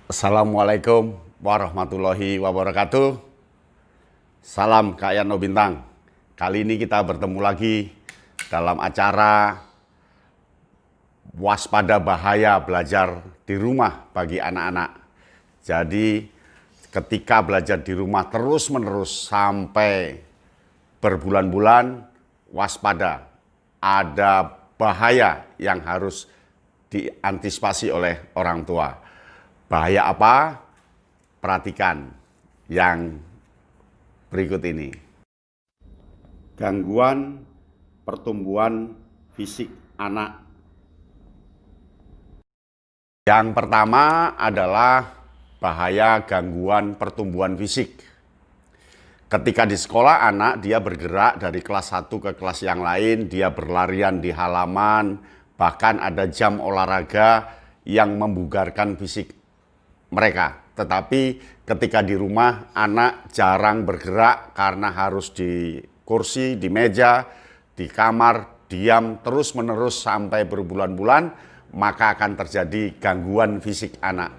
Assalamualaikum warahmatullahi wabarakatuh. Salam Kak Yano Bintang. Kali ini kita bertemu lagi dalam acara waspada bahaya belajar di rumah bagi anak-anak. Jadi ketika belajar di rumah terus-menerus sampai berbulan-bulan, waspada. Ada bahaya yang harus diantisipasi oleh orang tua. Bahaya apa? Perhatikan yang berikut ini. Gangguan pertumbuhan fisik anak. Yang pertama adalah bahaya gangguan pertumbuhan fisik. Ketika di sekolah anak dia bergerak dari kelas 1 ke kelas yang lain, dia berlarian di halaman, bahkan ada jam olahraga yang membugarkan fisik mereka. Tetapi ketika di rumah anak jarang bergerak karena harus di kursi, di meja, di kamar, diam terus-menerus sampai berbulan-bulan, maka akan terjadi gangguan fisik anak.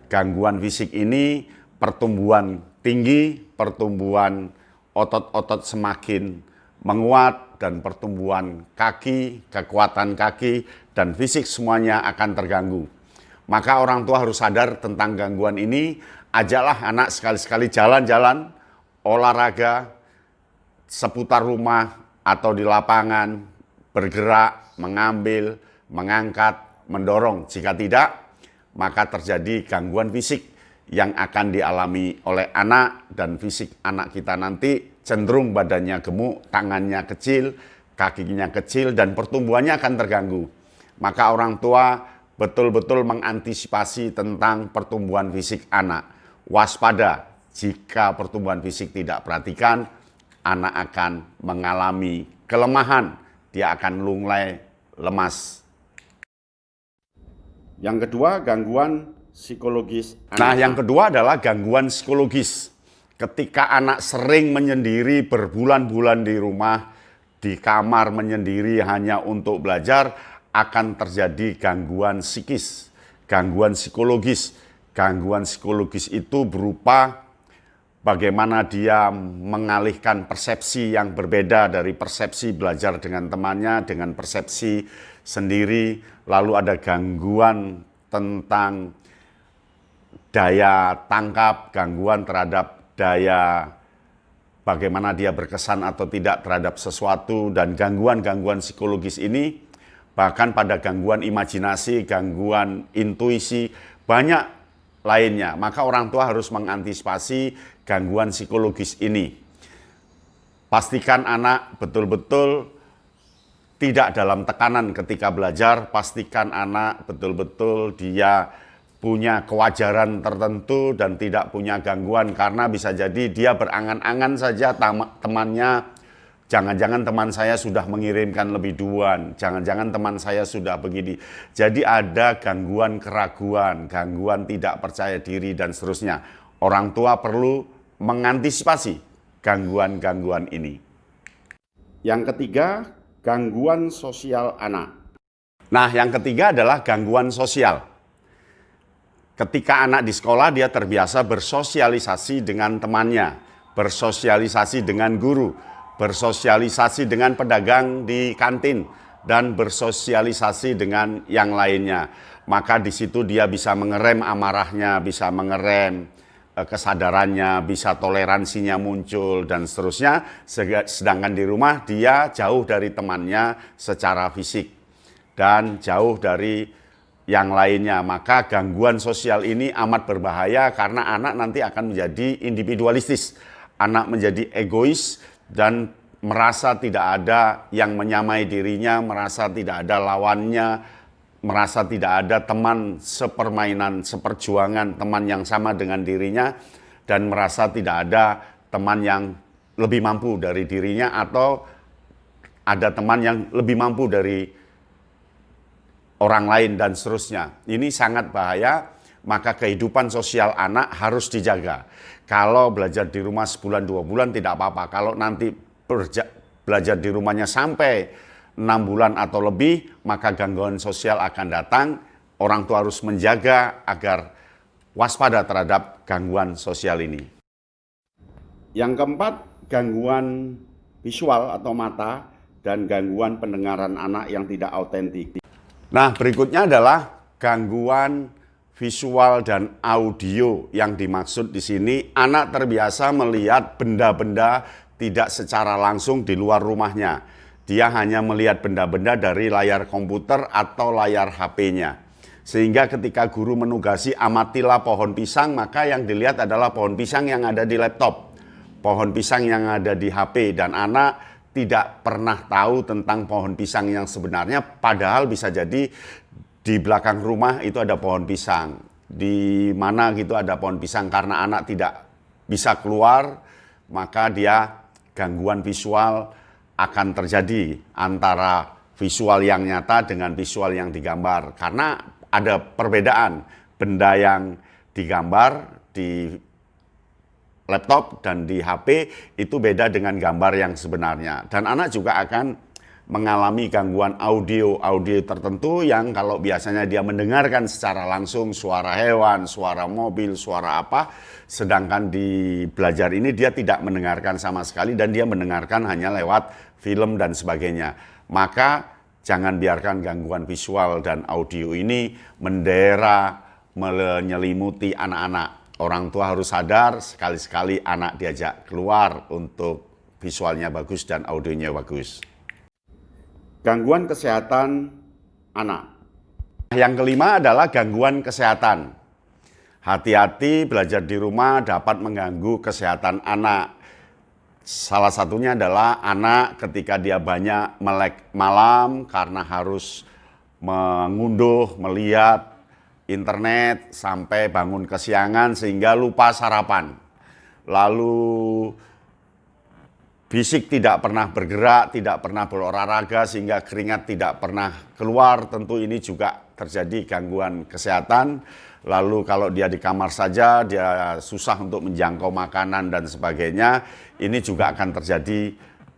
Gangguan fisik ini pertumbuhan tinggi, pertumbuhan otot-otot semakin menguat, dan pertumbuhan kaki, kekuatan kaki, dan fisik semuanya akan terganggu. Maka orang tua harus sadar tentang gangguan ini. Ajaklah anak sekali-sekali jalan-jalan, olahraga, seputar rumah atau di lapangan, bergerak, mengambil, mengangkat, mendorong. Jika tidak, maka terjadi gangguan fisik yang akan dialami oleh anak, dan fisik anak kita nanti cenderung badannya gemuk, tangannya kecil, kakinya kecil, dan pertumbuhannya akan terganggu. Maka orang tua betul-betul mengantisipasi tentang pertumbuhan fisik anak. Waspada, jika pertumbuhan fisik tidak perhatikan, anak akan mengalami kelemahan, dia akan lunglai, lemas. Yang kedua, gangguan psikologis anak. Nah, yang kedua adalah gangguan psikologis. Ketika anak sering menyendiri berbulan-bulan di rumah, di kamar menyendiri hanya untuk belajar, akan terjadi gangguan psikis, gangguan psikologis. Gangguan psikologis itu berupa bagaimana dia mengalihkan persepsi yang berbeda dari persepsi belajar dengan temannya, dengan persepsi sendiri. Lalu ada gangguan tentang daya tangkap, gangguan terhadap daya bagaimana dia berkesan atau tidak terhadap sesuatu, dan gangguan-gangguan psikologis ini bahkan pada gangguan imajinasi, gangguan intuisi, banyak lainnya. Maka orang tua harus mengantisipasi gangguan psikologis ini. Pastikan anak betul-betul tidak dalam tekanan ketika belajar, pastikan anak betul-betul dia punya kewajaran tertentu dan tidak punya gangguan, karena bisa jadi dia berangan-angan saja temannya, jangan-jangan teman saya sudah mengirimkan lebih duluan, jangan-jangan teman saya sudah begini. Jadi ada gangguan keraguan, gangguan tidak percaya diri, dan seterusnya. Orang tua perlu mengantisipasi gangguan-gangguan ini. Yang ketiga, gangguan sosial anak. Nah, yang ketiga adalah gangguan sosial. Ketika anak di sekolah, dia terbiasa bersosialisasi dengan temannya, bersosialisasi dengan guru, bersosialisasi dengan pedagang di kantin, dan bersosialisasi dengan yang lainnya. Maka di situ dia bisa mengerem amarahnya, bisa mengerem kesadarannya, bisa toleransinya muncul, dan seterusnya. Sedangkan di rumah dia jauh dari temannya secara fisik dan jauh dari yang lainnya. Maka gangguan sosial ini amat berbahaya karena anak nanti akan menjadi individualistis. Anak menjadi egois dan merasa tidak ada yang menyamai dirinya, merasa tidak ada lawannya, merasa tidak ada teman sepermainan, seperjuangan, teman yang sama dengan dirinya, dan merasa tidak ada teman yang lebih mampu dari dirinya, atau ada teman yang lebih mampu dari orang lain, dan seterusnya. Ini sangat bahaya, maka kehidupan sosial anak harus dijaga. Kalau belajar di rumah sebulan 2 bulan tidak apa-apa. Kalau nanti belajar di rumahnya sampai 6 bulan atau lebih, maka gangguan sosial akan datang. Orang tua harus menjaga agar waspada terhadap gangguan sosial ini. Yang keempat, gangguan visual atau mata dan gangguan pendengaran anak yang tidak autentik. Nah, berikutnya adalah gangguan visual dan audio. Yang dimaksud di sini, anak terbiasa melihat benda-benda tidak secara langsung di luar rumahnya. Dia hanya melihat benda-benda dari layar komputer atau layar HP-nya. Sehingga ketika guru menugasi amatilah pohon pisang, maka yang dilihat adalah pohon pisang yang ada di laptop, pohon pisang yang ada di HP, dan anak tidak pernah tahu tentang pohon pisang yang sebenarnya, padahal bisa jadi di belakang rumah itu ada pohon pisang. Di mana gitu ada pohon pisang, karena anak tidak bisa keluar, maka dia gangguan visual akan terjadi antara visual yang nyata dengan visual yang digambar. Karena ada perbedaan, benda yang digambar di laptop dan di HP itu beda dengan gambar yang sebenarnya. Dan anak juga akan mengalami gangguan audio tertentu yang kalau biasanya dia mendengarkan secara langsung suara hewan, suara mobil, suara apa, sedangkan di belajar ini dia tidak mendengarkan sama sekali dan dia mendengarkan hanya lewat film dan sebagainya. Maka jangan biarkan gangguan visual dan audio ini mendera, menyelimuti anak-anak. Orang tua harus sadar, sekali-sekali anak diajak keluar untuk visualnya bagus dan audionya bagus. Gangguan kesehatan anak. Yang kelima adalah gangguan kesehatan. Hati-hati, belajar di rumah dapat mengganggu kesehatan anak. Salah satunya adalah anak ketika dia banyak melek malam karena harus mengunduh, melihat internet sampai bangun kesiangan sehingga lupa sarapan. Lalu fisik tidak pernah bergerak, tidak pernah berolahraga sehingga keringat tidak pernah keluar. Tentu ini juga terjadi gangguan kesehatan. Lalu kalau dia di kamar saja, dia susah untuk menjangkau makanan dan sebagainya. Ini juga akan terjadi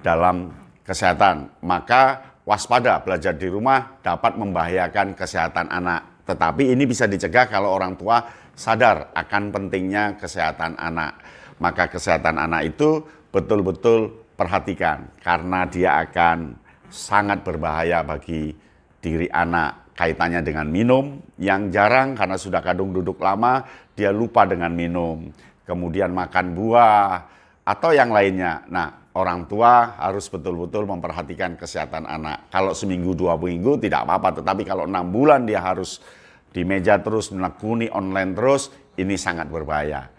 dalam kesehatan. Maka waspada, belajar di rumah dapat membahayakan kesehatan anak. Tetapi ini bisa dicegah kalau orang tua sadar akan pentingnya kesehatan anak. Maka kesehatan anak itu betul-betul perhatikan karena dia akan sangat berbahaya bagi diri anak. Kaitannya dengan minum yang jarang karena sudah kadung duduk lama, dia lupa dengan minum. Kemudian makan buah atau yang lainnya. Nah, orang tua harus betul-betul memperhatikan kesehatan anak. Kalau seminggu 2 minggu tidak apa-apa, tetapi kalau 6 bulan dia harus di meja terus, menekuni online terus, ini sangat berbahaya.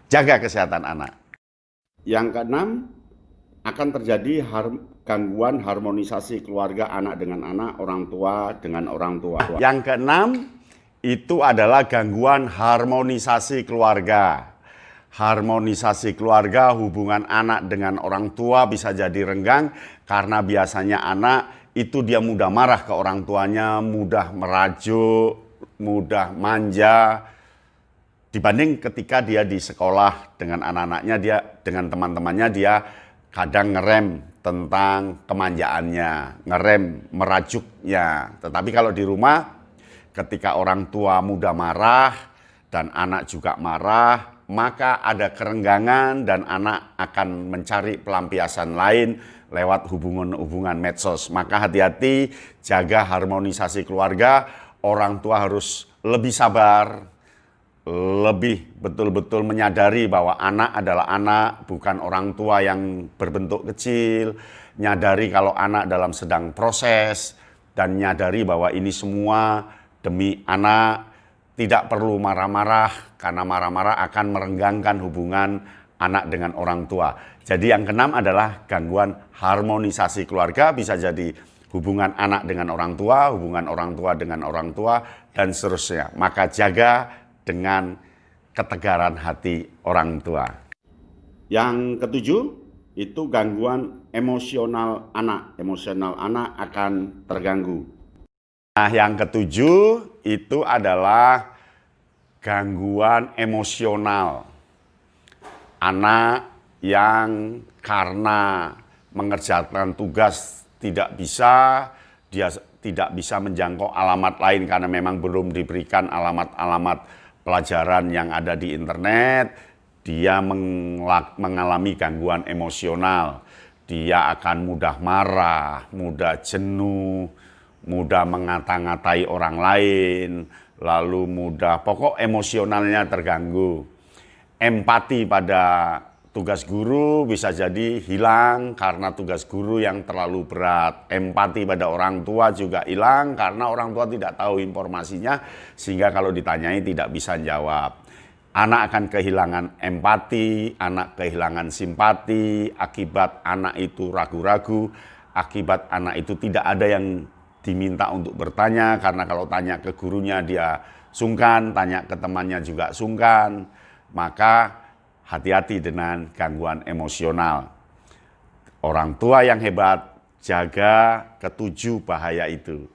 Jaga kesehatan anak. Yang keenam, akan terjadi gangguan harmonisasi keluarga anak dengan anak, orang tua dengan orang tua. Yang keenam, itu adalah gangguan harmonisasi keluarga. Harmonisasi keluarga, hubungan anak dengan orang tua bisa jadi renggang karena biasanya anak itu dia mudah marah ke orang tuanya, mudah merajuk, mudah manja, dibanding ketika dia di sekolah dengan anak-anaknya, dia dengan teman-temannya dia kadang ngerem tentang kemanjaannya, ngerem merajuknya. Tetapi kalau di rumah, ketika orang tua mudah marah dan anak juga marah, maka ada kerenggangan dan anak akan mencari pelampiasan lain lewat hubungan-hubungan medsos. Maka hati-hati, jaga harmonisasi keluarga. Orang tua harus lebih sabar, lebih betul-betul menyadari bahwa anak adalah anak, bukan orang tua yang berbentuk kecil. Nyadari kalau anak dalam sedang proses, dan nyadari bahwa ini semua demi anak. Tidak perlu marah-marah, karena marah-marah akan merenggangkan hubungan anak dengan orang tua. Jadi yang keenam adalah gangguan harmonisasi keluarga, bisa jadi hubungan anak dengan orang tua, hubungan orang tua dengan orang tua, dan seterusnya. Maka jaga dengan ketegaran hati orang tua. Yang ketujuh, itu gangguan emosional anak. Emosional anak akan terganggu. Nah, yang ketujuh itu adalah gangguan emosional. Anak yang karena mengerjakan tugas tidak bisa, dia tidak bisa menjangkau alamat lain karena memang belum diberikan alamat-alamat pelajaran yang ada di internet, dia mengalami gangguan emosional. Dia akan mudah marah, mudah jenuh, mudah mengata-ngatai orang lain, lalu pokok emosionalnya terganggu. Empati pada tugas guru bisa jadi hilang karena tugas guru yang terlalu berat. Empati pada orang tua juga hilang karena orang tua tidak tahu informasinya, sehingga kalau ditanyai tidak bisa jawab. Anak akan kehilangan empati, anak kehilangan simpati, akibat anak itu ragu-ragu, akibat anak itu tidak ada yang diminta untuk bertanya, karena kalau tanya ke gurunya dia sungkan, tanya ke temannya juga sungkan. Maka hati-hati dengan gangguan emosional. Orang tua yang hebat, jaga ke-7 bahaya itu.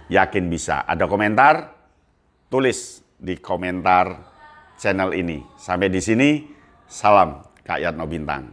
Yakin bisa. Ada komentar? Tulis di komentar channel ini. Sampai di sini, salam Kak Yatno Bintang.